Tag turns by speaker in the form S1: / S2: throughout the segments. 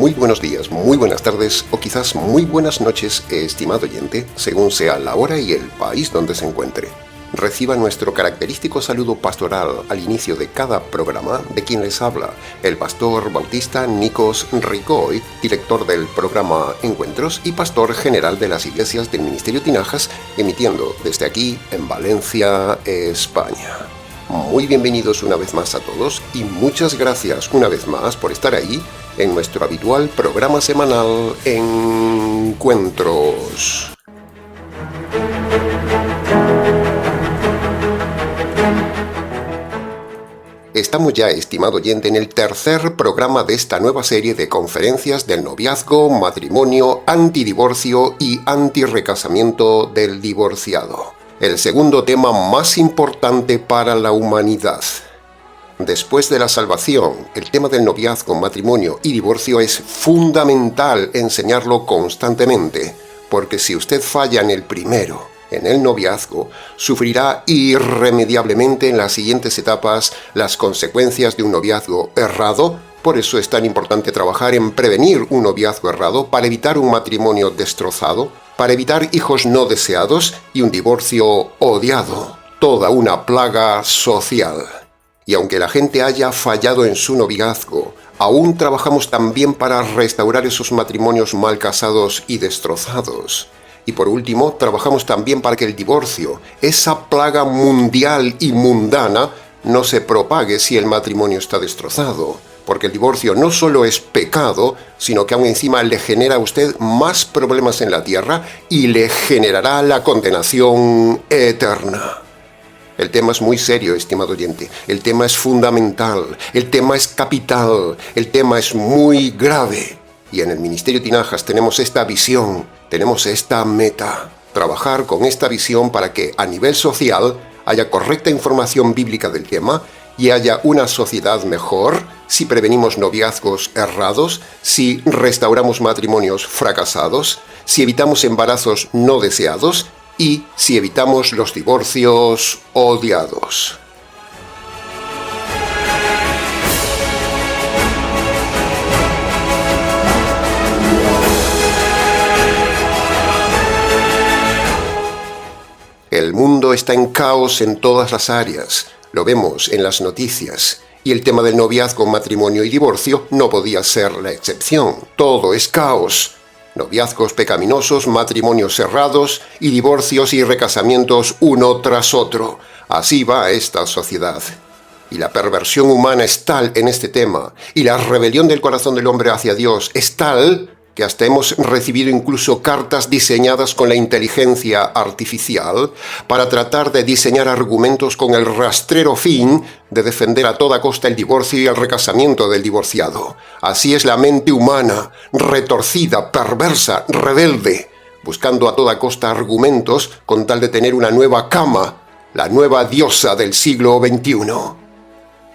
S1: Muy buenos días, muy buenas tardes o quizás muy buenas noches, estimado oyente, según sea la hora y el país donde se encuentre. Reciba nuestro característico saludo pastoral al inicio de cada programa de quien les habla, el pastor bautista Nikos Ricoy, director del programa Encuentros y pastor general de las iglesias del Ministerio Tinajas, emitiendo desde aquí en Valencia, España. Muy bienvenidos una vez más a todos y muchas gracias una vez más por estar ahí en nuestro habitual programa semanal Encuentros. Estamos ya, estimado oyente, en el tercer programa de esta nueva serie de conferencias del noviazgo, matrimonio, antidivorcio y antirrecasamiento del divorciado. El segundo tema más importante para la humanidad. Después de la salvación, el tema del noviazgo, matrimonio y divorcio es fundamental enseñarlo constantemente, porque si usted falla en el primero, en el noviazgo, sufrirá irremediablemente en las siguientes etapas las consecuencias de un noviazgo errado. Por eso es tan importante trabajar en prevenir un noviazgo errado para evitar un matrimonio destrozado, para evitar hijos no deseados y un divorcio odiado, toda una plaga social. Y aunque la gente haya fallado en su noviazgo, aún trabajamos también para restaurar esos matrimonios mal casados y destrozados. Y por último, trabajamos también para que el divorcio, esa plaga mundial y mundana, no se propague si el matrimonio está destrozado. Porque el divorcio no solo es pecado, sino que aún encima le genera a usted más problemas en la tierra y le generará la condenación eterna. El tema es muy serio, estimado oyente. El tema es fundamental, el tema es capital, el tema es muy grave. Y en el Ministerio Tinajas tenemos esta visión, tenemos esta meta. Trabajar con esta visión para que a nivel social haya correcta información bíblica del tema y haya una sociedad mejor si prevenimos noviazgos errados, si restauramos matrimonios fracasados, si evitamos embarazos no deseados y si evitamos los divorcios odiados. El mundo está en caos en todas las áreas. Lo vemos en las noticias, y el tema del noviazgo, matrimonio y divorcio no podía ser la excepción. Todo es caos. Noviazgos pecaminosos, matrimonios cerrados y divorcios y recasamientos uno tras otro. Así va esta sociedad. Y la perversión humana es tal en este tema, y la rebelión del corazón del hombre hacia Dios es tal que hasta hemos recibido incluso cartas diseñadas con la inteligencia artificial para tratar de diseñar argumentos con el rastrero fin de defender a toda costa el divorcio y el recasamiento del divorciado. Así es la mente humana, retorcida, perversa, rebelde, buscando a toda costa argumentos con tal de tener una nueva cama, la nueva diosa del siglo XXI.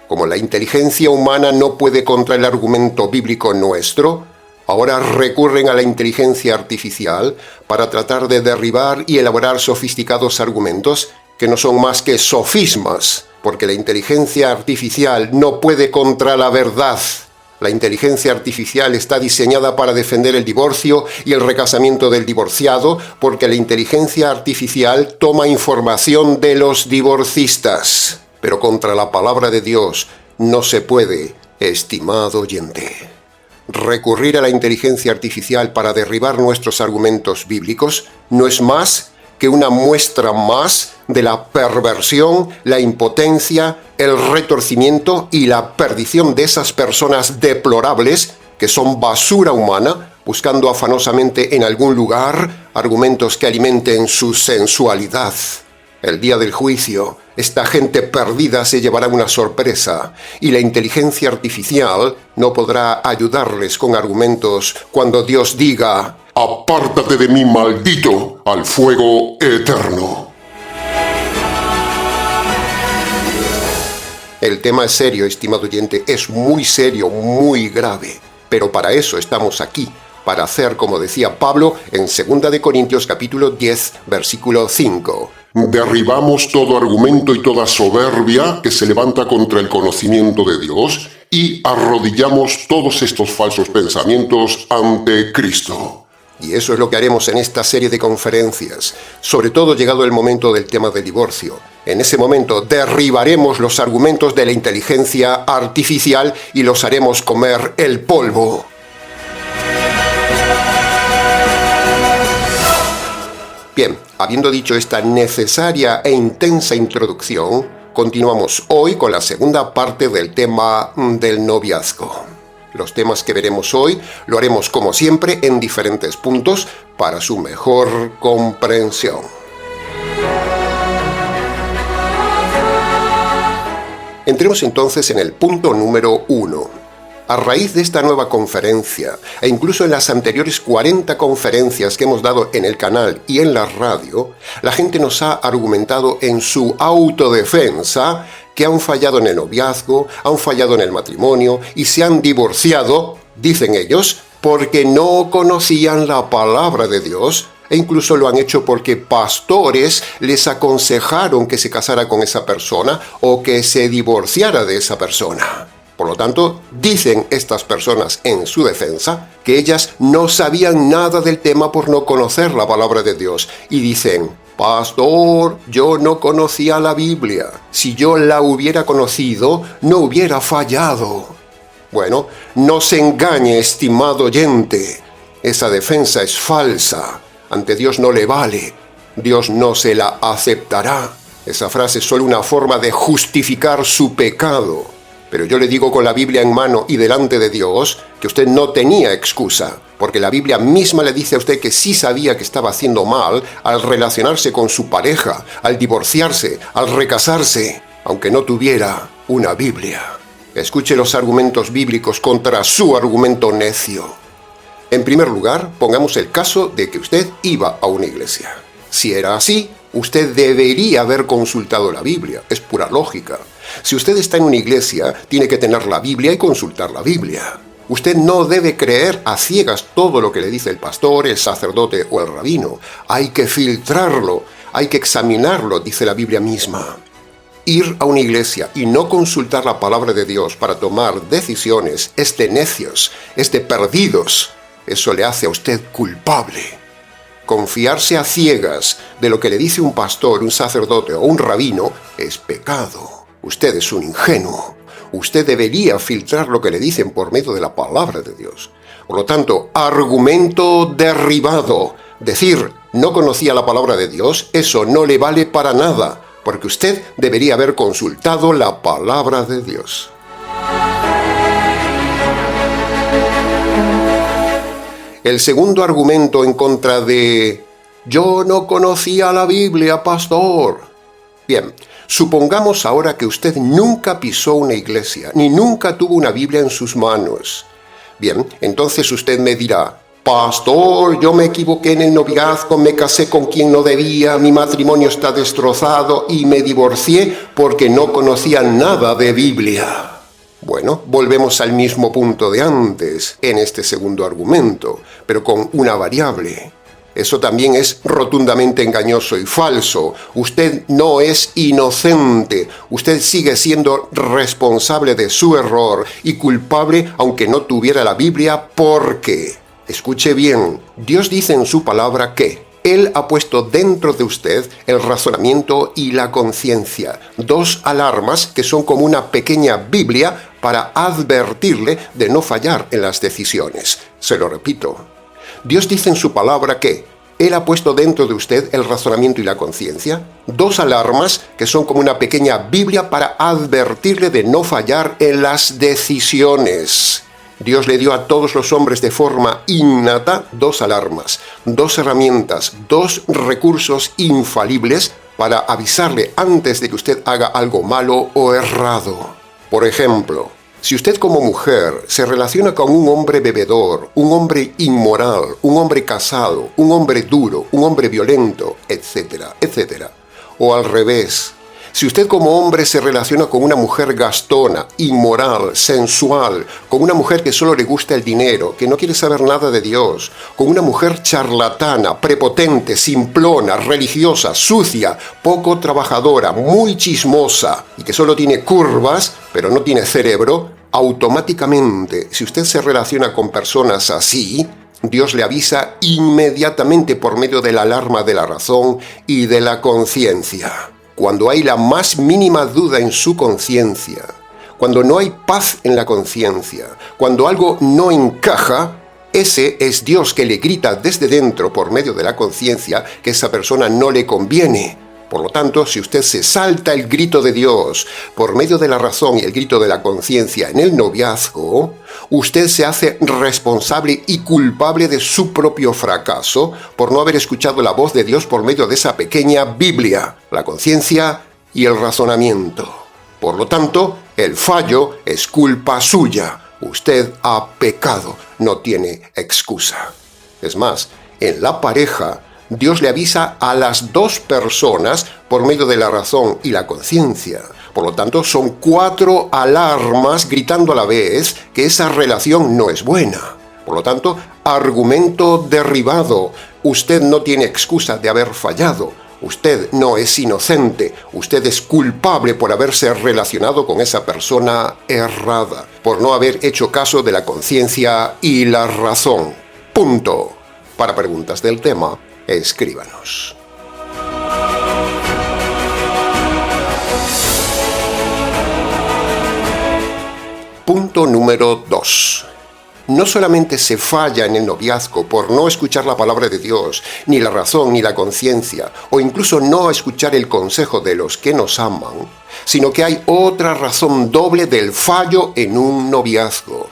S1: Como la inteligencia humana no puede contra el argumento bíblico nuestro, ahora recurren a la inteligencia artificial para tratar de derribar y elaborar sofisticados argumentos que no son más que sofismas, porque la inteligencia artificial no puede contra la verdad. La inteligencia artificial está diseñada para defender el divorcio y el recasamiento del divorciado, porque la inteligencia artificial toma información de los divorcistas. Pero contra la palabra de Dios no se puede, estimado oyente. Recurrir a la inteligencia artificial para derribar nuestros argumentos bíblicos no es más que una muestra más de la perversión, la impotencia, el retorcimiento y la perdición de esas personas deplorables que son basura humana, buscando afanosamente en algún lugar argumentos que alimenten su sensualidad. El día del juicio, esta gente perdida se llevará una sorpresa y la inteligencia artificial no podrá ayudarles con argumentos cuando Dios diga: «Apártate de mí, maldito, al fuego eterno». El tema es serio, estimado oyente, es muy serio, muy grave, pero para eso estamos aquí, para hacer como decía Pablo en 2 Corintios capítulo 10, versículo 5. Derribamos todo argumento y toda soberbia que se levanta contra el conocimiento de Dios
S2: y arrodillamos todos estos falsos pensamientos ante Cristo.
S1: Y eso es lo que haremos en esta serie de conferencias, sobre todo llegado el momento del tema del divorcio. En ese momento derribaremos los argumentos de la inteligencia artificial y los haremos comer el polvo. Bien, habiendo dicho esta necesaria e intensa introducción, continuamos hoy con la segunda parte del tema del noviazgo. Los temas que veremos hoy lo haremos como siempre en diferentes puntos para su mejor comprensión. Entremos entonces en el punto número 1. A raíz de esta nueva conferencia, e incluso en las anteriores 40 conferencias que hemos dado en el canal y en la radio, la gente nos ha argumentado en su autodefensa que han fallado en el noviazgo, han fallado en el matrimonio y se han divorciado, dicen ellos, porque no conocían la palabra de Dios, e incluso lo han hecho porque pastores les aconsejaron que se casara con esa persona o que se divorciara de esa persona. Por lo tanto, dicen estas personas en su defensa que ellas no sabían nada del tema por no conocer la palabra de Dios. Y dicen, pastor, yo no conocía la Biblia. Si yo la hubiera conocido, no hubiera fallado. Bueno, no se engañe, estimado oyente. Esa defensa es falsa. Ante Dios no le vale. Dios no se la aceptará. Esa frase es solo una forma de justificar su pecado. Pero yo le digo con la Biblia en mano y delante de Dios que usted no tenía excusa, porque la Biblia misma le dice a usted que sí sabía que estaba haciendo mal al relacionarse con su pareja, al divorciarse, al recasarse, aunque no tuviera una Biblia. Escuche los argumentos bíblicos contra su argumento necio. En primer lugar, pongamos el caso de que usted iba a una iglesia. Si era así, usted debería haber consultado la Biblia, es pura lógica. Si usted está en una iglesia, tiene que tener la Biblia y consultar la Biblia. Usted no debe creer a ciegas todo lo que le dice el pastor, el sacerdote o el rabino. Hay que filtrarlo, hay que examinarlo, dice la Biblia misma. Ir a una iglesia y no consultar la palabra de Dios para tomar decisiones es de necios, es de perdidos. Eso le hace a usted culpable. Confiarse a ciegas de lo que le dice un pastor, un sacerdote o un rabino es pecado. Usted es un ingenuo. Usted debería filtrar lo que le dicen por medio de la palabra de Dios. Por lo tanto, argumento derribado. Decir, no conocía la palabra de Dios, eso no le vale para nada, porque usted debería haber consultado la palabra de Dios. El segundo argumento en contra de yo no conocía la Biblia, pastor. Bien, supongamos ahora que usted nunca pisó una iglesia, ni nunca tuvo una Biblia en sus manos. Bien, entonces usted me dirá, pastor, yo me equivoqué en el noviazgo, me casé con quien no debía, mi matrimonio está destrozado y me divorcié porque no conocía nada de Biblia. Bueno, volvemos al mismo punto de antes, en este segundo argumento, pero con una variable. Eso también es rotundamente engañoso y falso. Usted no es inocente. Usted sigue siendo responsable de su error y culpable aunque no tuviera la Biblia porque, escuche bien, Dios dice en su palabra que Él ha puesto dentro de usted el razonamiento y la conciencia, dos alarmas que son como una pequeña Biblia para advertirle de no fallar en las decisiones. Se lo repito. Dios dice en su palabra que Él ha puesto dentro de usted el razonamiento y la conciencia, dos alarmas que son como una pequeña Biblia para advertirle de no fallar en las decisiones. Dios le dio a todos los hombres de forma innata dos alarmas, dos herramientas, dos recursos infalibles para avisarle antes de que usted haga algo malo o errado. Por ejemplo, si usted como mujer se relaciona con un hombre bebedor, un hombre inmoral, un hombre casado, un hombre duro, un hombre violento, etcétera, etcétera, o al revés, si usted como hombre se relaciona con una mujer gastona, inmoral, sensual, con una mujer que solo le gusta el dinero, que no quiere saber nada de Dios, con una mujer charlatana, prepotente, simplona, religiosa, sucia, poco trabajadora, muy chismosa y que solo tiene curvas, pero no tiene cerebro, Automáticamente, si usted se relaciona con personas así, Dios le avisa inmediatamente por medio de la alarma de la razón y de la conciencia. Cuando hay la más mínima duda en su conciencia, cuando no hay paz en la conciencia, cuando algo no encaja, ese es Dios que le grita desde dentro por medio de la conciencia que esa persona no le conviene. Por lo tanto, si usted se salta el grito de Dios por medio de la razón y el grito de la conciencia en el noviazgo, usted se hace responsable y culpable de su propio fracaso por no haber escuchado la voz de Dios por medio de esa pequeña Biblia, la conciencia y el razonamiento. Por lo tanto, el fallo es culpa suya. Usted ha pecado, no tiene excusa. Es más, en la pareja, Dios le avisa a las dos personas por medio de la razón y la conciencia. Por lo tanto, son 4 alarmas gritando a la vez que esa relación no es buena. Por lo tanto, argumento derribado. Usted no tiene excusa de haber fallado. Usted no es inocente. Usted es culpable por haberse relacionado con esa persona errada, por no haber hecho caso de la conciencia y la razón. Punto. Para preguntas del tema, escríbanos. Punto número 2. No solamente se falla en el noviazgo por no escuchar la palabra de Dios, ni la razón, ni la conciencia, o incluso no escuchar el consejo de los que nos aman, sino que hay otra razón doble del fallo en un noviazgo.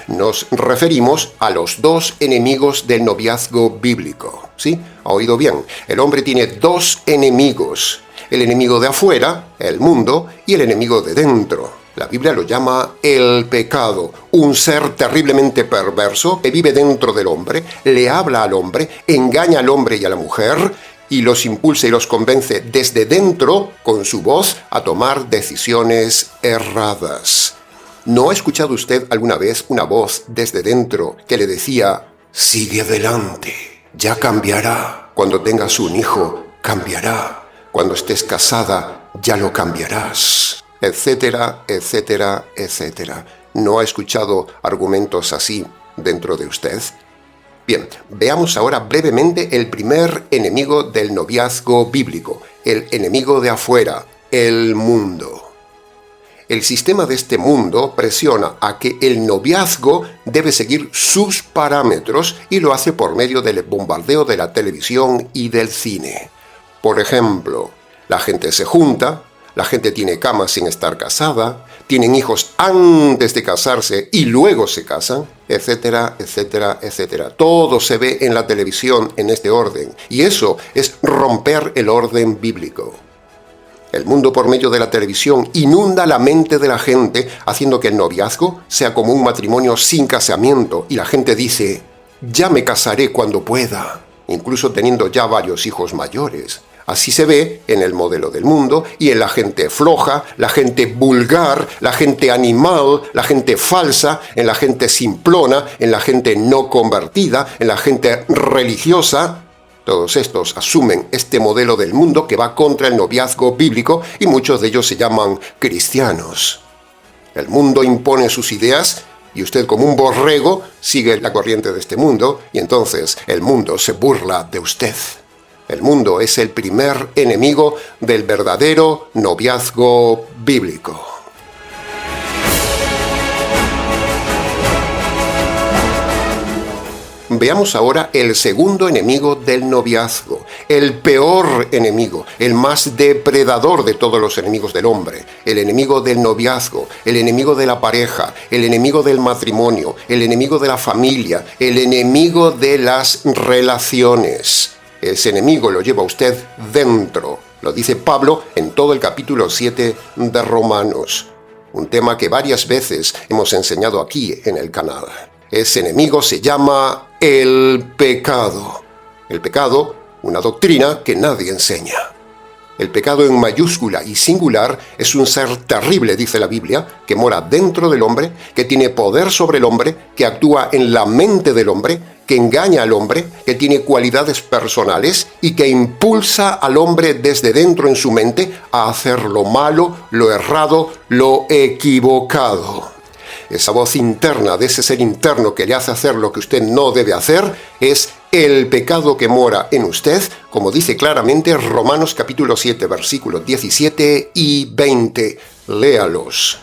S1: Nos referimos a los 2 enemigos del noviazgo bíblico. ¿Sí? ¿Ha oído bien? El hombre tiene 2 enemigos. El enemigo de afuera, el mundo, y el enemigo de dentro. La Biblia lo llama el pecado, un ser terriblemente perverso que vive dentro del hombre, le habla al hombre, engaña al hombre y a la mujer, y los impulsa y los convence desde dentro, con su voz, a tomar decisiones erradas. ¿No ha escuchado usted alguna vez una voz desde dentro que le decía, sigue adelante, ya cambiará, cuando tengas un hijo, cambiará, cuando estés casada, ya lo cambiarás, etcétera, etcétera, etcétera? ¿No ha escuchado argumentos así dentro de usted? Bien, veamos ahora brevemente el primer enemigo del noviazgo bíblico, el enemigo de afuera, el mundo. El sistema de este mundo presiona a que el noviazgo debe seguir sus parámetros y lo hace por medio del bombardeo de la televisión y del cine. Por ejemplo, la gente se junta, la gente tiene cama sin estar casada, tienen hijos antes de casarse y luego se casan, etcétera, etcétera, etcétera. Todo se ve en la televisión en este orden, y eso es romper el orden bíblico. El mundo por medio de la televisión inunda la mente de la gente, haciendo que el noviazgo sea como un matrimonio sin casamiento, y la gente dice, ya me casaré cuando pueda, incluso teniendo ya varios hijos mayores. Así se ve en el modelo del mundo y en la gente floja, la gente vulgar, la gente animal, la gente falsa, en la gente simplona, en la gente no convertida, en la gente religiosa. Todos estos asumen este modelo del mundo que va contra el noviazgo bíblico y muchos de ellos se llaman cristianos. El mundo impone sus ideas y usted como un borrego sigue la corriente de este mundo y entonces el mundo se burla de usted. El mundo es el primer enemigo del verdadero noviazgo bíblico. Veamos ahora el segundo enemigo del noviazgo, el peor enemigo, el más depredador de todos los enemigos del hombre, el enemigo del noviazgo, el enemigo de la pareja, el enemigo del matrimonio, el enemigo de la familia, el enemigo de las relaciones. Ese enemigo lo lleva usted dentro, lo dice Pablo en todo el capítulo 7 de Romanos, un tema que varias veces hemos enseñado aquí en el canal. Ese enemigo se llama el pecado. El pecado, una doctrina que nadie enseña. El pecado en mayúscula y singular es un ser terrible, dice la Biblia, que mora dentro del hombre, que tiene poder sobre el hombre, que actúa en la mente del hombre, que engaña al hombre, que tiene cualidades personales y que impulsa al hombre desde dentro en su mente a hacer lo malo, lo errado, lo equivocado. esa voz interna de ese ser interno que le hace hacer lo que usted no debe hacer, es el pecado que mora en usted, como dice claramente Romanos capítulo 7, versículos 17 y 20. Léalos.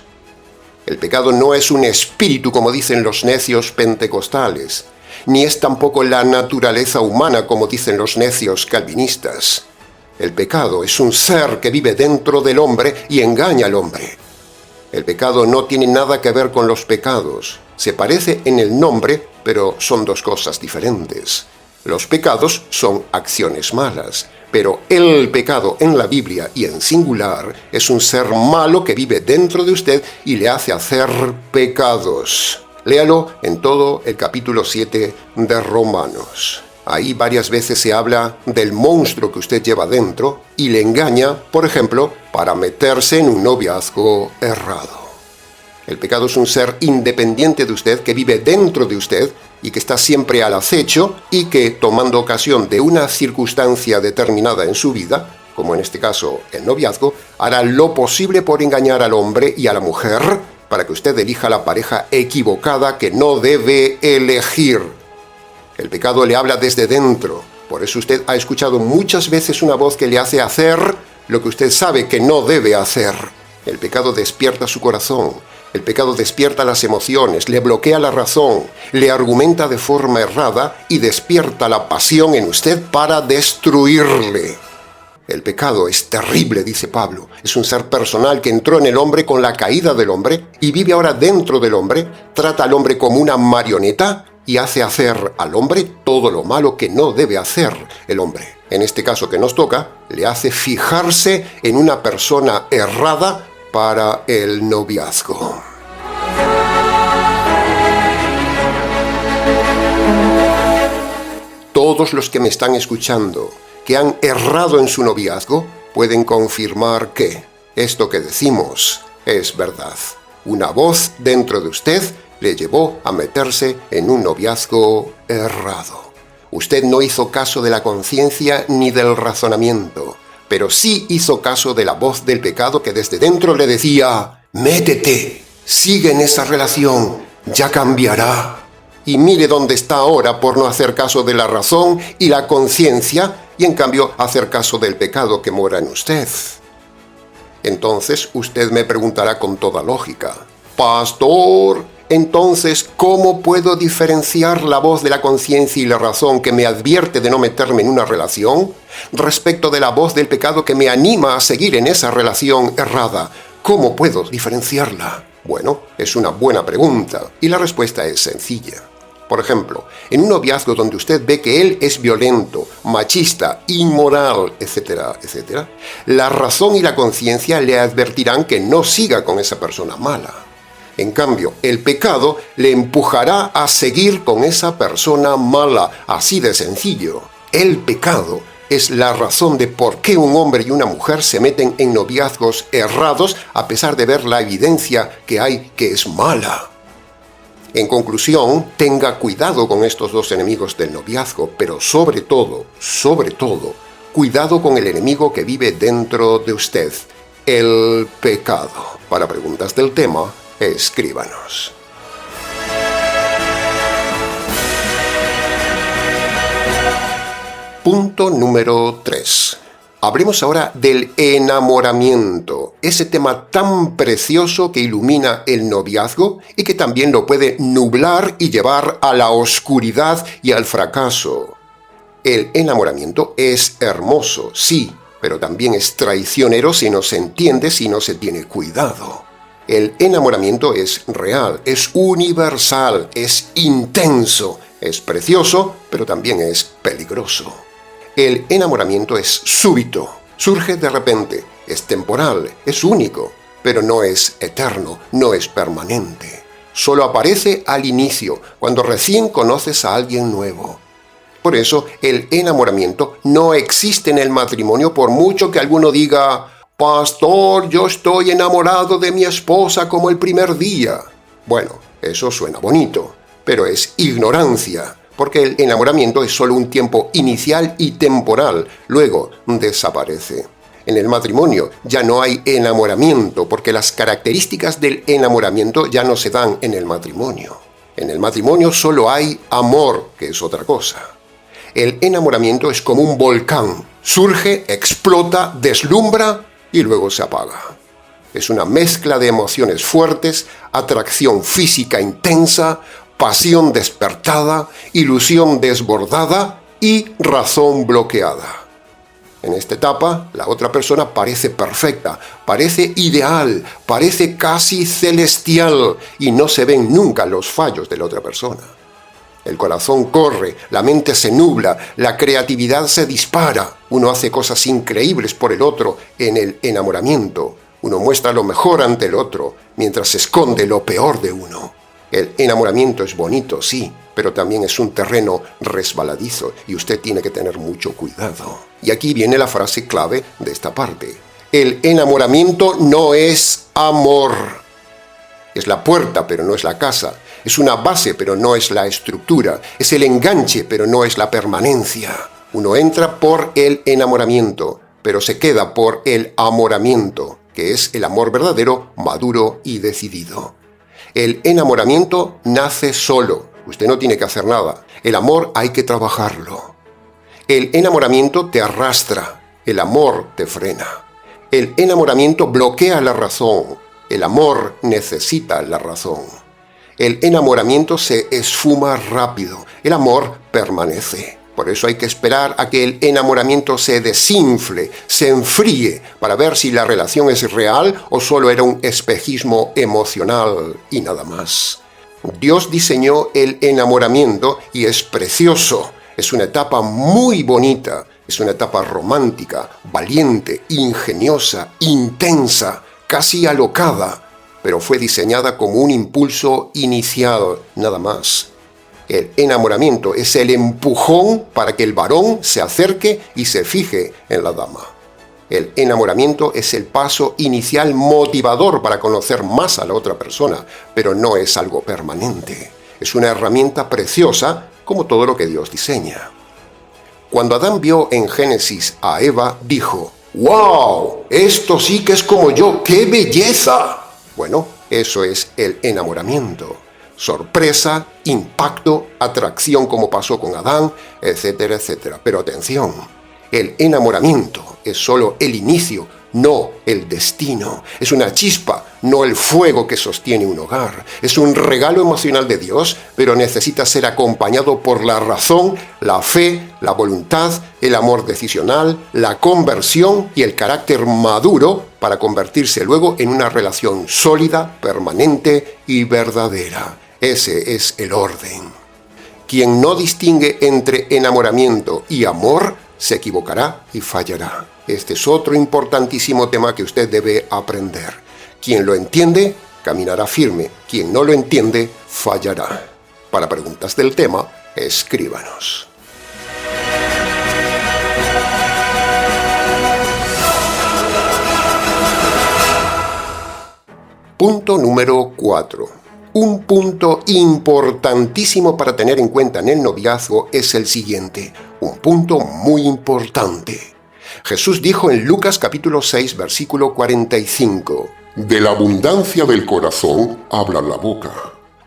S1: El pecado no es un espíritu, como dicen los necios pentecostales, ni es tampoco la naturaleza humana, como dicen los necios calvinistas. El pecado es un ser que vive dentro del hombre y engaña al hombre. El pecado no tiene nada que ver con los pecados. Se parece en el nombre, pero son dos cosas diferentes. Los pecados son acciones malas, pero el pecado en la Biblia y en singular es un ser malo que vive dentro de usted y le hace hacer pecados. Léalo en todo el capítulo 7 de Romanos. Ahí varias veces se habla del monstruo que usted lleva dentro y le engaña, por ejemplo, para meterse en un noviazgo errado. El pecado es un ser independiente de usted que vive dentro de usted y que está siempre al acecho y que, tomando ocasión de una circunstancia determinada en su vida, como en este caso el noviazgo, hará lo posible por engañar al hombre y a la mujer para que usted elija la pareja equivocada que no debe elegir. El pecado le habla desde dentro. Por eso usted ha escuchado muchas veces una voz que le hace hacer lo que usted sabe que no debe hacer. El pecado despierta su corazón. El pecado despierta las emociones, le bloquea la razón, le argumenta de forma errada y despierta la pasión en usted para destruirle. El pecado es terrible, dice Pablo. Es un ser personal que entró en el hombre con la caída del hombre y vive ahora dentro del hombre, trata al hombre como una marioneta y hace hacer al hombre todo lo malo que no debe hacer el hombre. En este caso que nos toca, le hace fijarse en una persona errada para el noviazgo. Todos los que me están escuchando, que han errado en su noviazgo, pueden confirmar que esto que decimos es verdad. Una voz dentro de usted le llevó a meterse en un noviazgo errado. Usted no hizo caso de la conciencia ni del razonamiento, pero sí hizo caso de la voz del pecado que desde dentro le decía: métete, sigue en esa relación, ya cambiará. Y mire dónde está ahora por no hacer caso de la razón y la conciencia y en cambio hacer caso del pecado que mora en usted. Entonces usted me preguntará con toda lógica: Pastor, entonces, ¿cómo puedo diferenciar la voz de la conciencia y la razón que me advierte de no meterme en una relación respecto de la voz del pecado que me anima a seguir en esa relación errada? ¿Cómo puedo diferenciarla? Bueno, es una buena pregunta y la respuesta es sencilla. Por ejemplo, en un noviazgo donde usted ve que él es violento, machista, inmoral, etcétera, etcétera, la razón y la conciencia le advertirán que no siga con esa persona mala. En cambio, el pecado le empujará a seguir con esa persona mala, así de sencillo. El pecado es la razón de por qué un hombre y una mujer se meten en noviazgos errados a pesar de ver la evidencia que hay que es mala. En conclusión, tenga cuidado con estos dos enemigos del noviazgo, pero sobre todo, cuidado con el enemigo que vive dentro de usted, el pecado. Para preguntas del tema, escríbanos. Punto número 3. Hablemos ahora del enamoramiento, ese tema tan precioso que ilumina el noviazgo y que también lo puede nublar y llevar a la oscuridad y al fracaso. El enamoramiento es hermoso, sí, pero también es traicionero si no se entiende, si no se tiene cuidado. El enamoramiento es real, es universal, es intenso, es precioso, pero también es peligroso. El enamoramiento es súbito, surge de repente, es temporal, es único, pero no es eterno, no es permanente. Solo aparece al inicio, cuando recién conoces a alguien nuevo. Por eso, el enamoramiento no existe en el matrimonio por mucho que alguno diga: Pastor, yo estoy enamorado de mi esposa como el primer día. Bueno, eso suena bonito, pero es ignorancia. Porque el enamoramiento es solo un tiempo inicial y temporal, luego desaparece. En el matrimonio ya no hay enamoramiento, porque las características del enamoramiento ya no se dan en el matrimonio. En el matrimonio solo hay amor, que es otra cosa. El enamoramiento es como un volcán. Surge, explota, deslumbra y luego se apaga. Es una mezcla de emociones fuertes, atracción física intensa, pasión despertada, ilusión desbordada y razón bloqueada. En esta etapa, la otra persona parece perfecta, parece ideal, parece casi celestial y no se ven nunca los fallos de la otra persona. El corazón corre, la mente se nubla, la creatividad se dispara. Uno hace cosas increíbles por el otro en el enamoramiento. Uno muestra lo mejor ante el otro, mientras se esconde lo peor de uno. El enamoramiento es bonito, sí, pero también es un terreno resbaladizo y usted tiene que tener mucho cuidado. Y aquí viene la frase clave de esta parte. El enamoramiento no es amor. Es la puerta, pero no es la casa. Es una base, pero no es la estructura. Es el enganche, pero no es la permanencia. Uno entra por el enamoramiento, pero se queda por el amoramiento, que es el amor verdadero, maduro y decidido. El enamoramiento nace solo. Usted no tiene que hacer nada. El amor hay que trabajarlo. El enamoramiento te arrastra. El amor te frena. El enamoramiento bloquea la razón. El amor necesita la razón. El enamoramiento se esfuma rápido. El amor permanece. Por eso hay que esperar a que el enamoramiento se desinfle, se enfríe, para ver si la relación es real o solo era un espejismo emocional y nada más. Dios diseñó el enamoramiento y es precioso. Es una etapa muy bonita, es una etapa romántica, valiente, ingeniosa, intensa, casi alocada, pero fue diseñada como un impulso inicial, nada más. El enamoramiento es el empujón para que el varón se acerque y se fije en la dama. El enamoramiento es el paso inicial motivador para conocer más a la otra persona, pero no es algo permanente. Es una herramienta preciosa como todo lo que Dios diseña. Cuando Adán vio en Génesis a Eva, dijo: ¡Wow! Esto sí que es como yo, ¡qué belleza! Bueno, eso es el enamoramiento. Sorpresa, impacto, atracción como pasó con Adán, etcétera, etcétera. Pero atención, el enamoramiento es solo el inicio, no el destino. Es una chispa, no el fuego que sostiene un hogar. Es un regalo emocional de Dios, pero necesita ser acompañado por la razón, la fe, la voluntad, el amor decisional, la conversión y el carácter maduro para convertirse luego en una relación sólida, permanente y verdadera. Ese es el orden. Quien no distingue entre enamoramiento y amor, se equivocará y fallará. Este es otro importantísimo tema que usted debe aprender. Quien lo entiende, caminará firme. Quien no lo entiende, fallará. Para preguntas del tema, escríbanos. Punto número 4. Un punto importantísimo para tener en cuenta en el noviazgo es el siguiente. Un punto muy importante. Jesús dijo en Lucas capítulo 6, versículo 45.
S2: De la abundancia del corazón habla la boca.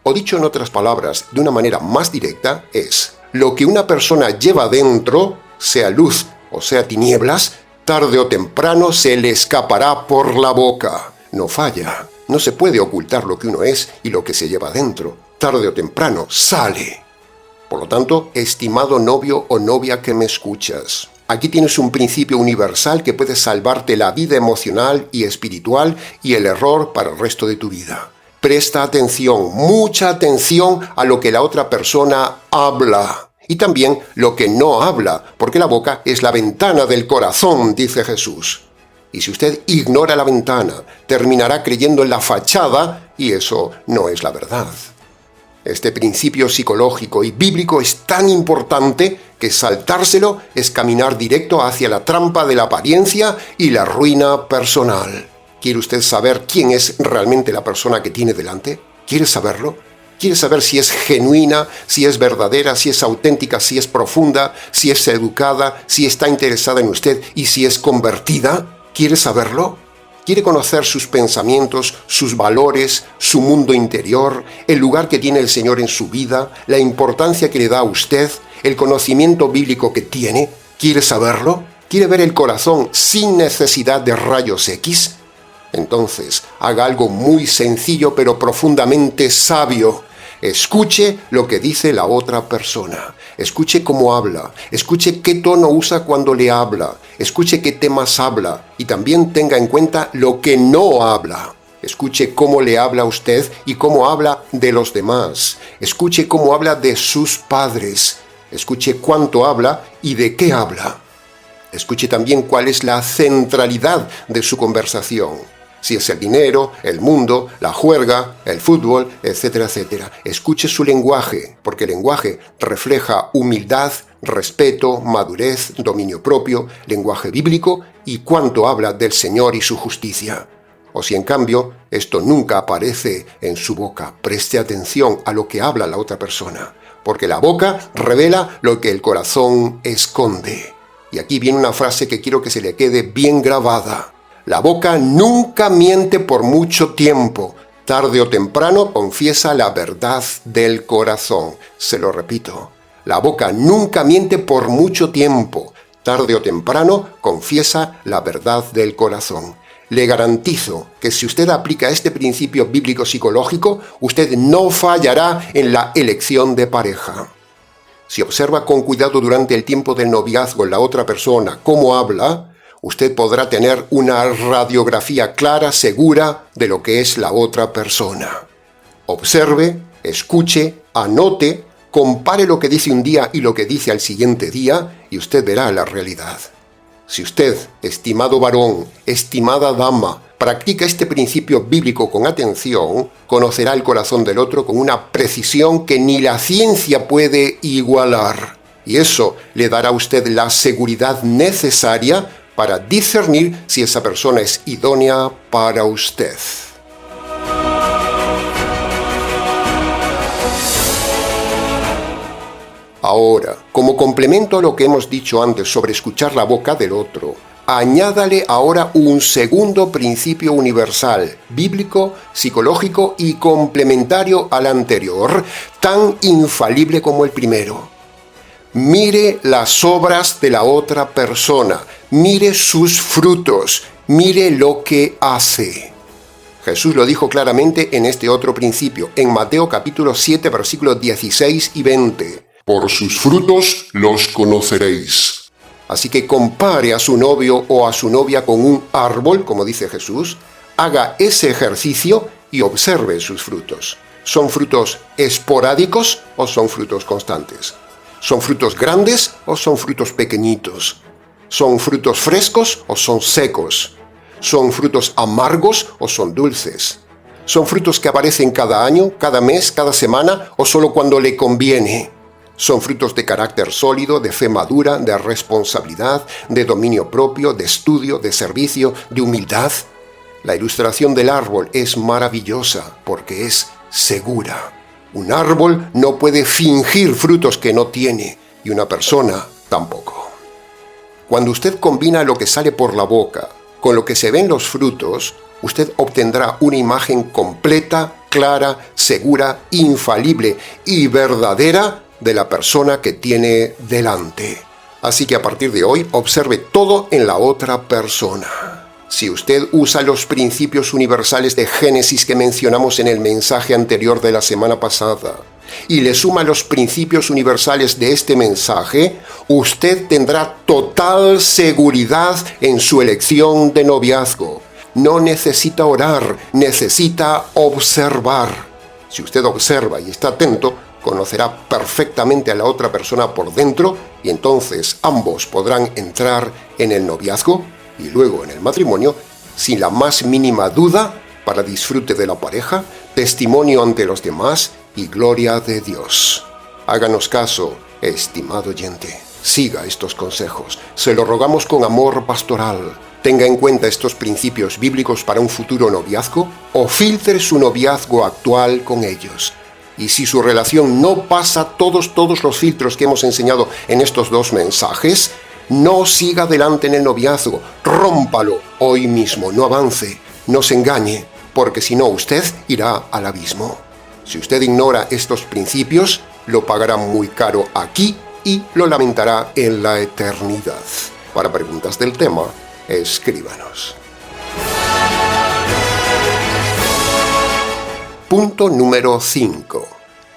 S1: O dicho en otras palabras, de una manera más directa, es: lo que una persona lleva dentro, sea luz o sea tinieblas, tarde o temprano se le escapará por la boca. No falla. No se puede ocultar lo que uno es y lo que se lleva dentro. Tarde o temprano sale. Por lo tanto, estimado novio o novia que me escuchas, aquí tienes un principio universal que puede salvarte la vida emocional y espiritual y el error para el resto de tu vida. Presta atención, mucha atención a lo que la otra persona habla. Y también lo que no habla, porque la boca es la ventana del corazón, dice Jesús. Y si usted ignora la ventana, terminará creyendo en la fachada y eso no es la verdad. Este principio psicológico y bíblico es tan importante que saltárselo es caminar directo hacia la trampa de la apariencia y la ruina personal. ¿Quiere usted saber quién es realmente la persona que tiene delante? ¿Quiere saberlo? ¿Quiere saber si es genuina, si es verdadera, si es auténtica, si es profunda, si es educada, si está interesada en usted y si es convertida? ¿Quiere saberlo? ¿Quiere conocer sus pensamientos, sus valores, su mundo interior, el lugar que tiene el Señor en su vida, la importancia que le da a usted, el conocimiento bíblico que tiene? ¿Quiere saberlo? ¿Quiere ver el corazón sin necesidad de rayos X? Entonces, haga algo muy sencillo pero profundamente sabio. Escuche lo que dice la otra persona. Escuche cómo habla. Escuche qué tono usa cuando le habla. Escuche qué temas habla. Y también tenga en cuenta lo que no habla. Escuche cómo le habla a usted y cómo habla de los demás. Escuche cómo habla de sus padres. Escuche cuánto habla y de qué habla. Escuche también cuál es la centralidad de su conversación. Si es el dinero, el mundo, la juerga, el fútbol, etcétera, etcétera. Escuche su lenguaje, porque el lenguaje refleja humildad, respeto, madurez, dominio propio, lenguaje bíblico y cuánto habla del Señor y su justicia. O si en cambio esto nunca aparece en su boca, preste atención a lo que habla la otra persona, porque la boca revela lo que el corazón esconde. Y aquí viene una frase que quiero que se le quede bien grabada. La boca nunca miente por mucho tiempo. Tarde o temprano confiesa la verdad del corazón. Se lo repito. La boca nunca miente por mucho tiempo. Tarde o temprano confiesa la verdad del corazón. Le garantizo que si usted aplica este principio bíblico psicológico, usted no fallará en la elección de pareja. Si observa con cuidado durante el tiempo del noviazgo la otra persona cómo habla, usted podrá tener una radiografía clara, segura de lo que es la otra persona. Observe, escuche, anote, compare lo que dice un día y lo que dice al siguiente día y usted verá la realidad. Si usted, estimado varón, estimada dama, practica este principio bíblico con atención, conocerá el corazón del otro con una precisión que ni la ciencia puede igualar. Y eso le dará a usted la seguridad necesaria para discernir si esa persona es idónea para usted. Ahora, como complemento a lo que hemos dicho antes sobre escuchar la boca del otro, añádale ahora un segundo principio universal, bíblico, psicológico y complementario al anterior, tan infalible como el primero. Mire las obras de la otra persona, mire sus frutos, mire lo que hace. Jesús lo dijo claramente en este otro principio, en Mateo capítulo 7, versículos 16 y 20.
S2: Por sus frutos los conoceréis.
S1: Así que compare a su novio o a su novia con un árbol, como dice Jesús, haga ese ejercicio y observe sus frutos. ¿Son frutos esporádicos o son frutos constantes? ¿Son frutos grandes o son frutos pequeñitos? ¿Son frutos frescos o son secos? ¿Son frutos amargos o son dulces? ¿Son frutos que aparecen cada año, cada mes, cada semana o solo cuando le conviene? ¿Son frutos de carácter sólido, de fe madura, de responsabilidad, de dominio propio, de estudio, de servicio, de humildad? La ilustración del árbol es maravillosa porque es segura. Un árbol no puede fingir frutos que no tiene y una persona tampoco. Cuando usted combina lo que sale por la boca con lo que se ven los frutos, usted obtendrá una imagen completa, clara, segura, infalible y verdadera de la persona que tiene delante. Así que a partir de hoy, observe todo en la otra persona. Si usted usa los principios universales de Génesis que mencionamos en el mensaje anterior de la semana pasada y le suma los principios universales de este mensaje, usted tendrá total seguridad en su elección de noviazgo. No necesita orar, necesita observar. Si usted observa y está atento, conocerá perfectamente a la otra persona por dentro y entonces ambos podrán entrar en el noviazgo y luego en el matrimonio sin la más mínima duda para disfrute de la pareja, testimonio ante los demás y gloria de Dios. Háganos caso, estimado oyente. Siga estos consejos. Se lo rogamos con amor pastoral. Tenga en cuenta estos principios bíblicos para un futuro noviazgo o filtre su noviazgo actual con ellos. Y si su relación no pasa todos los filtros que hemos enseñado en estos dos mensajes, no siga adelante en el noviazgo, rómpalo hoy mismo, no avance, no se engañe, porque si no usted irá al abismo. Si usted ignora estos principios, lo pagará muy caro aquí y lo lamentará en la eternidad. Para preguntas del tema, escríbanos. Punto número 5.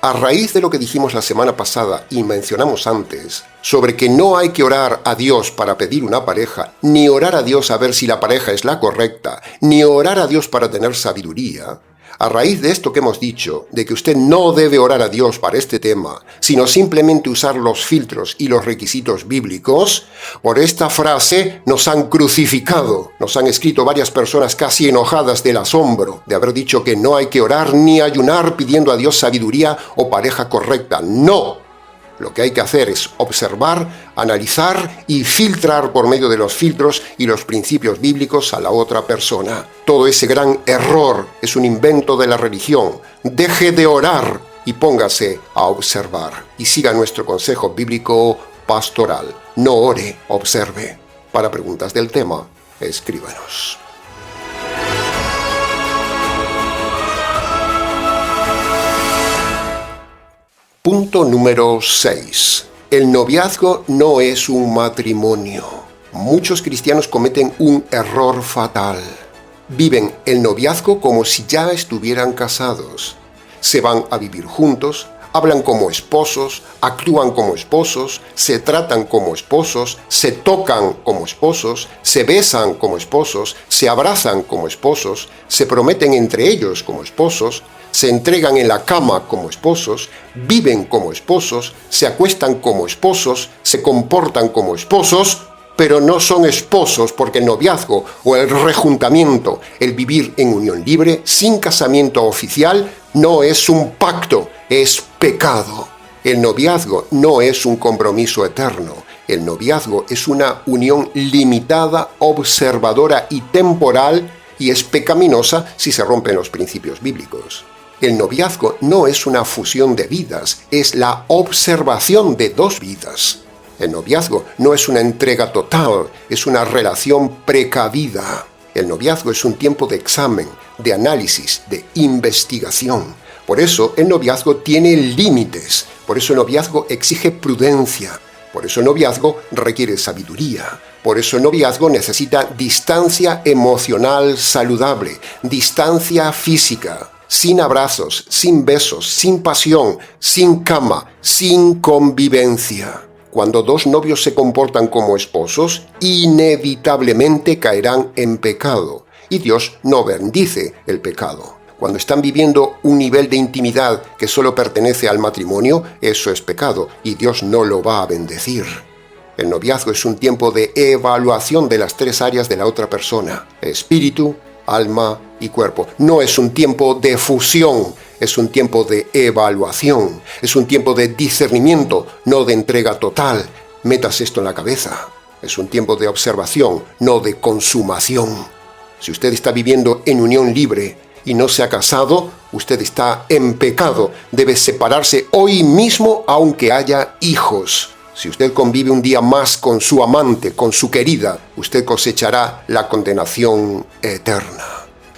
S1: A raíz de lo que dijimos la semana pasada y mencionamos antes, sobre que no hay que orar a Dios para pedir una pareja, ni orar a Dios a ver si la pareja es la correcta, ni orar a Dios para tener sabiduría, a raíz de esto que hemos dicho, de que usted no debe orar a Dios para este tema, sino simplemente usar los filtros y los requisitos bíblicos, por esta frase nos han crucificado, nos han escrito varias personas casi enojadas del asombro de haber dicho que no hay que orar ni ayunar pidiendo a Dios sabiduría o pareja correcta. ¡No! Lo que hay que hacer es observar, analizar y filtrar por medio de los filtros y los principios bíblicos a la otra persona. Todo ese gran error es un invento de la religión. Deje de orar y póngase a observar. Y siga nuestro consejo bíblico pastoral. No ore, observe. Para preguntas del tema, escríbanos. Punto número 6. El noviazgo no es un matrimonio. Muchos cristianos cometen un error fatal. Viven el noviazgo como si ya estuvieran casados. Se van a vivir juntos, hablan como esposos, actúan como esposos, se tratan como esposos, se tocan como esposos, se besan como esposos, se abrazan como esposos, se prometen entre ellos como esposos, se entregan en la cama como esposos, viven como esposos, se acuestan como esposos, se comportan como esposos, pero no son esposos porque el noviazgo o el rejuntamiento, el vivir en unión libre, sin casamiento oficial, no es un pacto, es pecado. El noviazgo no es un compromiso eterno. El noviazgo es una unión limitada, observadora y temporal, y es pecaminosa si se rompen los principios bíblicos. El noviazgo no es una fusión de vidas, es la observación de dos vidas. El noviazgo no es una entrega total, es una relación precavida. El noviazgo es un tiempo de examen, de análisis, de investigación. Por eso el noviazgo tiene límites, por eso el noviazgo exige prudencia, por eso el noviazgo requiere sabiduría. Por eso el noviazgo necesita distancia emocional saludable, distancia física. Sin abrazos, sin besos, sin pasión, sin cama, sin convivencia. Cuando dos novios se comportan como esposos, inevitablemente caerán en pecado, y Dios no bendice el pecado. Cuando están viviendo un nivel de intimidad que solo pertenece al matrimonio, eso es pecado, y Dios no lo va a bendecir. El noviazgo es un tiempo de evaluación de las tres áreas de la otra persona: espíritu, alma y cuerpo. No es un tiempo de fusión, es un tiempo de evaluación, es un tiempo de discernimiento, no de entrega total. Metas esto en la cabeza. Es un tiempo de observación, no de consumación. Si usted está viviendo en unión libre y no se ha casado, usted está en pecado. Debe separarse hoy mismo aunque haya hijos. Si usted convive un día más con su amante, con su querida, usted cosechará la condenación eterna.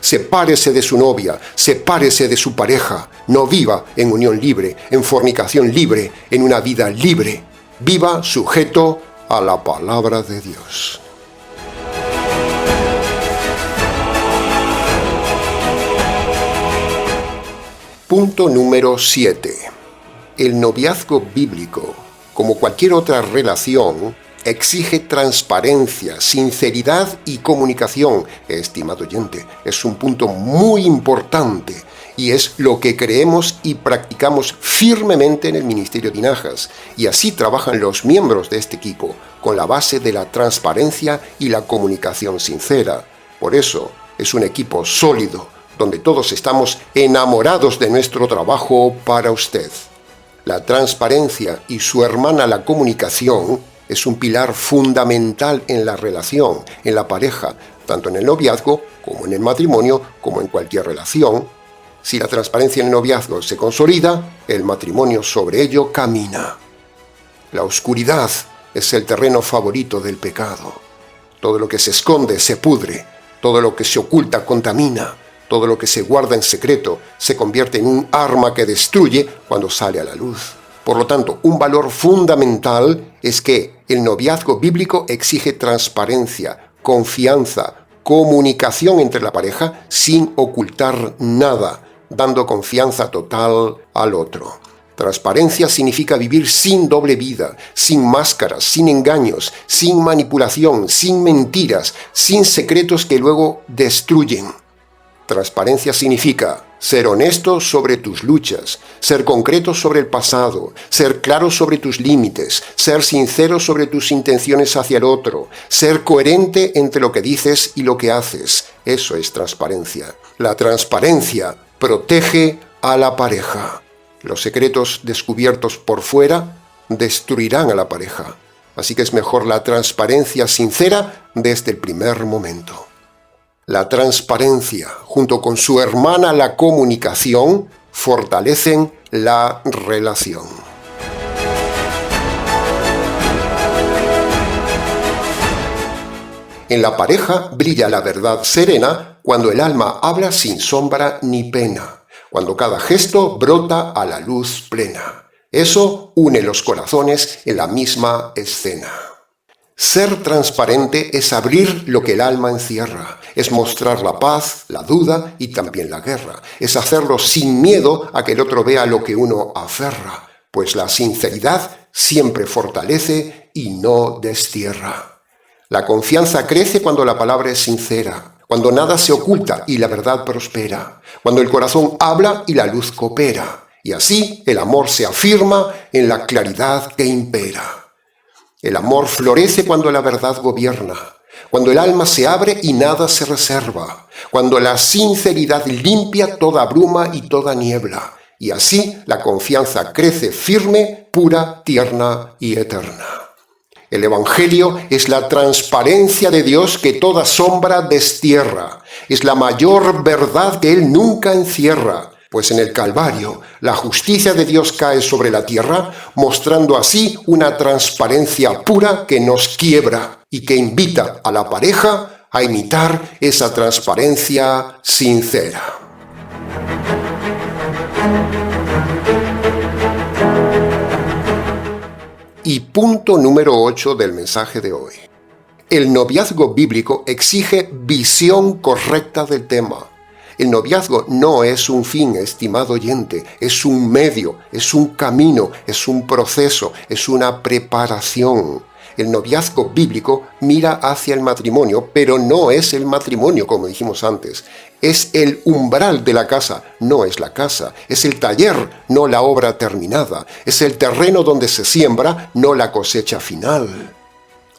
S1: Sepárese de su novia, sepárese de su pareja. No viva en unión libre, en fornicación libre, en una vida libre. Viva sujeto a la palabra de Dios. Punto número 7. El noviazgo bíblico, como cualquier otra relación, exige transparencia, sinceridad y comunicación. Estimado oyente, es un punto muy importante y es lo que creemos y practicamos firmemente en el Ministerio Tinajas. Y así trabajan los miembros de este equipo, con la base de la transparencia y la comunicación sincera. Por eso, es un equipo sólido, donde todos estamos enamorados de nuestro trabajo para usted. La transparencia y su hermana la comunicación es un pilar fundamental en la relación, en la pareja, tanto en el noviazgo como en el matrimonio, como en cualquier relación. Si la transparencia en el noviazgo se consolida, el matrimonio sobre ello camina. La oscuridad es el terreno favorito del pecado. Todo lo que se esconde se pudre, todo lo que se oculta contamina, todo lo que se guarda en secreto se convierte en un arma que destruye cuando sale a la luz. Por lo tanto, un valor fundamental es que el noviazgo bíblico exige transparencia, confianza, comunicación entre la pareja sin ocultar nada, dando confianza total al otro. Transparencia significa vivir sin doble vida, sin máscaras, sin engaños, sin manipulación, sin mentiras, sin secretos que luego destruyen. Transparencia significa ser honesto sobre tus luchas, ser concreto sobre el pasado, ser claro sobre tus límites, ser sincero sobre tus intenciones hacia el otro, ser coherente entre lo que dices y lo que haces. Eso es transparencia. La transparencia protege a la pareja. Los secretos descubiertos por fuera destruirán a la pareja. Así que es mejor la transparencia sincera desde el primer momento. La transparencia, junto con su hermana la comunicación, fortalecen la relación. En la pareja brilla la verdad serena cuando el alma habla sin sombra ni pena, cuando cada gesto brota a la luz plena. Eso une los corazones en la misma escena. Ser transparente es abrir lo que el alma encierra, es mostrar la paz, la duda y también la guerra, es hacerlo sin miedo a que el otro vea lo que uno aferra, pues la sinceridad siempre fortalece y no destierra. La confianza crece cuando la palabra es sincera, cuando nada se oculta y la verdad prospera, cuando el corazón habla y la luz coopera, y así el amor se afirma en la claridad que impera. El amor florece cuando la verdad gobierna, cuando el alma se abre y nada se reserva, cuando la sinceridad limpia toda bruma y toda niebla, y así la confianza crece firme, pura, tierna y eterna. El Evangelio es la transparencia de Dios que toda sombra destierra, es la mayor verdad que Él nunca encierra. Pues en el Calvario, la justicia de Dios cae sobre la tierra, mostrando así una transparencia pura que nos quiebra y que invita a la pareja a imitar esa transparencia sincera. Y punto número 8 del mensaje de hoy. El noviazgo bíblico exige visión correcta del tema. El noviazgo no es un fin, estimado oyente, es un medio, es un camino, es un proceso, es una preparación. El noviazgo bíblico mira hacia el matrimonio, pero no es el matrimonio, como dijimos antes. Es el umbral de la casa, no es la casa. Es el taller, no la obra terminada. Es el terreno donde se siembra, no la cosecha final.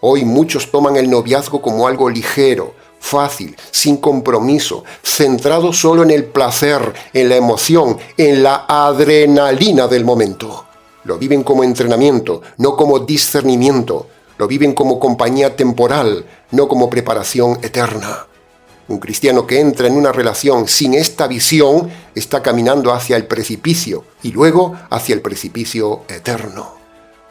S1: Hoy muchos toman el noviazgo como algo ligero, fácil, sin compromiso, centrado solo en el placer, en la emoción, en la adrenalina del momento. Lo viven como entrenamiento, no como discernimiento. Lo viven como compañía temporal, no como preparación eterna. Un cristiano que entra en una relación sin esta visión está caminando hacia el precipicio y luego hacia el precipicio eterno.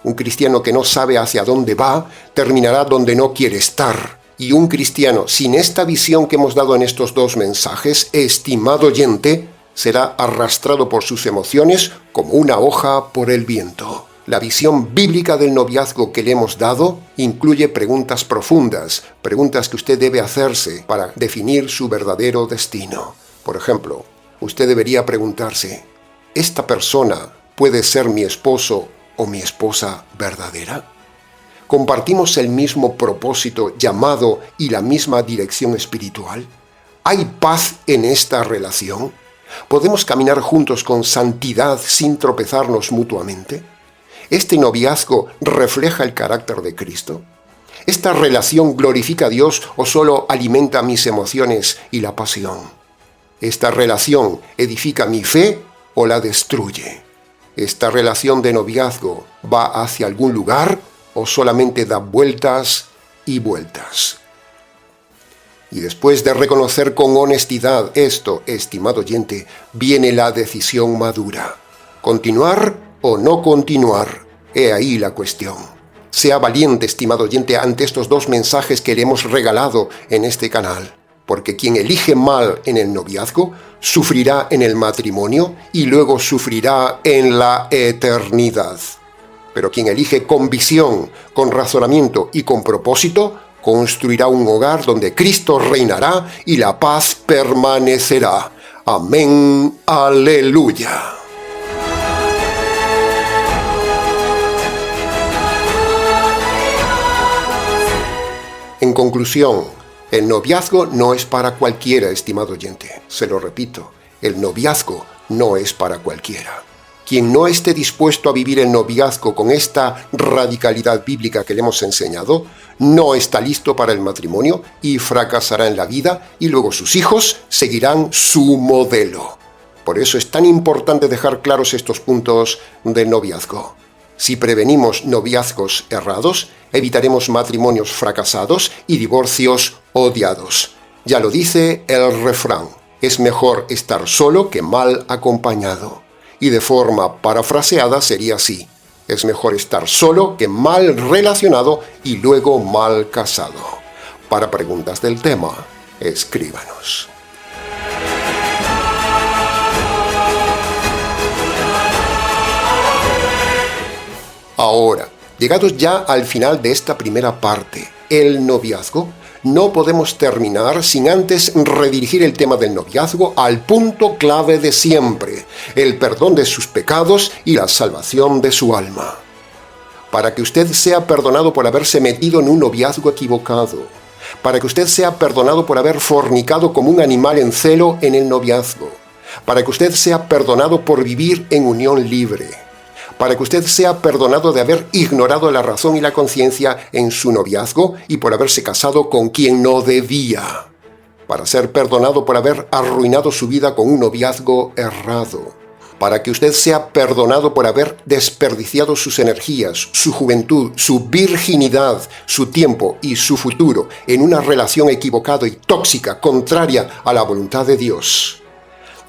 S1: Un cristiano que no sabe hacia dónde va terminará donde no quiere estar. Y un cristiano sin esta visión que hemos dado en estos dos mensajes, estimado oyente, será arrastrado por sus emociones como una hoja por el viento. La visión bíblica del noviazgo que le hemos dado incluye preguntas profundas, preguntas que usted debe hacerse para definir su verdadero destino. Por ejemplo, usted debería preguntarse, ¿esta persona puede ser mi esposo o mi esposa verdadera? ¿Compartimos el mismo propósito, llamado y la misma dirección espiritual? ¿Hay paz en esta relación? ¿Podemos caminar juntos con santidad sin tropezarnos mutuamente? ¿Este noviazgo refleja el carácter de Cristo? ¿Esta relación glorifica a Dios o solo alimenta mis emociones y la pasión? ¿Esta relación edifica mi fe o la destruye? ¿Esta relación de noviazgo va hacia algún lugar o solamente da vueltas y vueltas? Y después de reconocer con honestidad esto, estimado oyente, viene la decisión madura. ¿Continuar o no continuar? He ahí la cuestión. Sea valiente, estimado oyente, ante estos dos mensajes que le hemos regalado en este canal. Porque quien elige mal en el noviazgo, sufrirá en el matrimonio y luego sufrirá en la eternidad. Pero quien elige con visión, con razonamiento y con propósito, construirá un hogar donde Cristo reinará y la paz permanecerá. Amén. Aleluya. En conclusión, el noviazgo no es para cualquiera, estimado oyente. Se lo repito, el noviazgo no es para cualquiera. Quien no esté dispuesto a vivir el noviazgo con esta radicalidad bíblica que le hemos enseñado, no está listo para el matrimonio y fracasará en la vida, y luego sus hijos seguirán su modelo. Por eso es tan importante dejar claros estos puntos del noviazgo. Si prevenimos noviazgos errados, evitaremos matrimonios fracasados y divorcios odiados. Ya lo dice el refrán, es mejor estar solo que mal acompañado. Y de forma parafraseada sería así, es mejor estar solo que mal relacionado y luego mal casado. Para preguntas del tema, escríbanos. Ahora, llegados ya al final de esta primera parte, el noviazgo, no podemos terminar sin antes redirigir el tema del noviazgo al punto clave de siempre, el perdón de sus pecados y la salvación de su alma. Para que usted sea perdonado por haberse metido en un noviazgo equivocado, para que usted sea perdonado por haber fornicado como un animal en celo en el noviazgo, para que usted sea perdonado por vivir en unión libre, para que usted sea perdonado de haber ignorado la razón y la conciencia en su noviazgo y por haberse casado con quien no debía, para ser perdonado por haber arruinado su vida con un noviazgo errado, para que usted sea perdonado por haber desperdiciado sus energías, su juventud, su virginidad, su tiempo y su futuro en una relación equivocada y tóxica, contraria a la voluntad de Dios,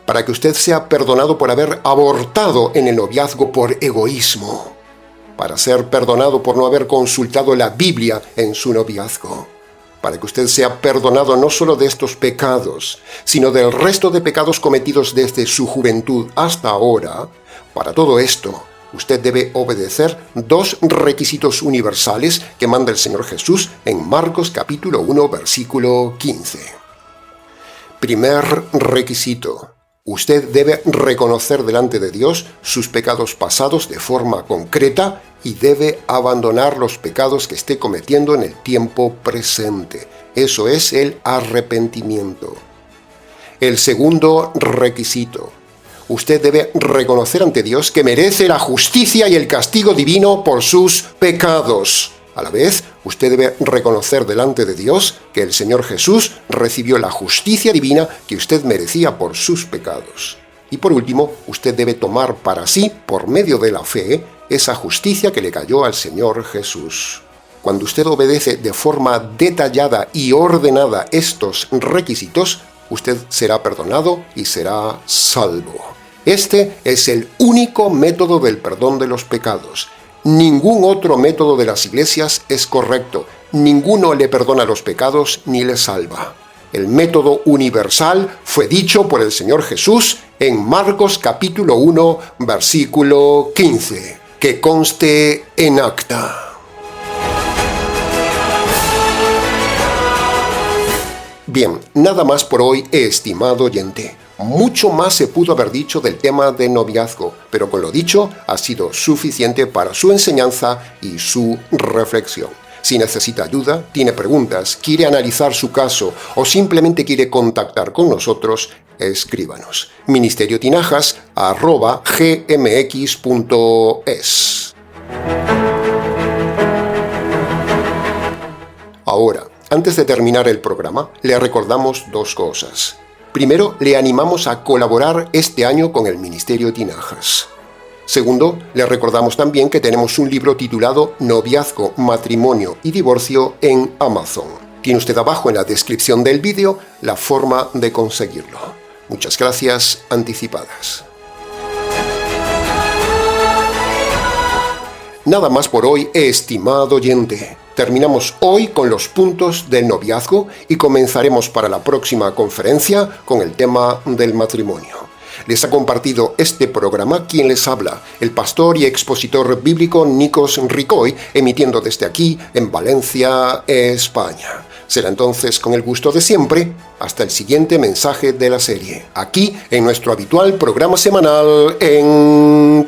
S1: para que usted sea perdonado por haber abortado en el noviazgo por egoísmo, para ser perdonado por no haber consultado la Biblia en su noviazgo, para que usted sea perdonado no solo de estos pecados, sino del resto de pecados cometidos desde su juventud hasta ahora. Para todo esto, usted debe obedecer dos requisitos universales que manda el Señor Jesús en Marcos capítulo 1, versículo 15. Primer requisito. Usted debe reconocer delante de Dios sus pecados pasados de forma concreta y debe abandonar los pecados que esté cometiendo en el tiempo presente. Eso es el arrepentimiento. El segundo requisito. Usted debe reconocer ante Dios que merece la justicia y el castigo divino por sus pecados. A la vez, usted debe reconocer delante de Dios que el Señor Jesús recibió la justicia divina que usted merecía por sus pecados. Y por último, usted debe tomar para sí, por medio de la fe, esa justicia que le cayó al Señor Jesús. Cuando usted obedece de forma detallada y ordenada estos requisitos, usted será perdonado y será salvo. Este es el único método del perdón de los pecados. Ningún otro método de las iglesias es correcto. Ninguno le perdona los pecados ni le salva. El método universal fue dicho por el Señor Jesús en Marcos capítulo 1, versículo 15. Que conste en acta. Bien, nada más por hoy, estimado oyente. Mucho más se pudo haber dicho del tema de noviazgo, pero con lo dicho ha sido suficiente para su enseñanza y su reflexión. Si necesita ayuda, tiene preguntas, quiere analizar su caso o simplemente quiere contactar con nosotros, escríbanos. ministeriotinajas@gmx.es. Ahora, antes de terminar el programa, le recordamos dos cosas. Primero, le animamos a colaborar este año con el Ministerio Tinajas. Segundo, le recordamos también que tenemos un libro titulado Noviazgo, Matrimonio y Divorcio en Amazon. Tiene usted abajo en la descripción del vídeo la forma de conseguirlo. Muchas gracias anticipadas. Nada más por hoy, estimado oyente. Terminamos hoy con los puntos del noviazgo y comenzaremos para la próxima conferencia con el tema del matrimonio. Les ha compartido este programa quien les habla, el pastor y expositor bíblico Nikos Ricoy, emitiendo desde aquí en Valencia, España. Será entonces con el gusto de siempre, hasta el siguiente mensaje de la serie, aquí en nuestro habitual programa semanal Encuentros.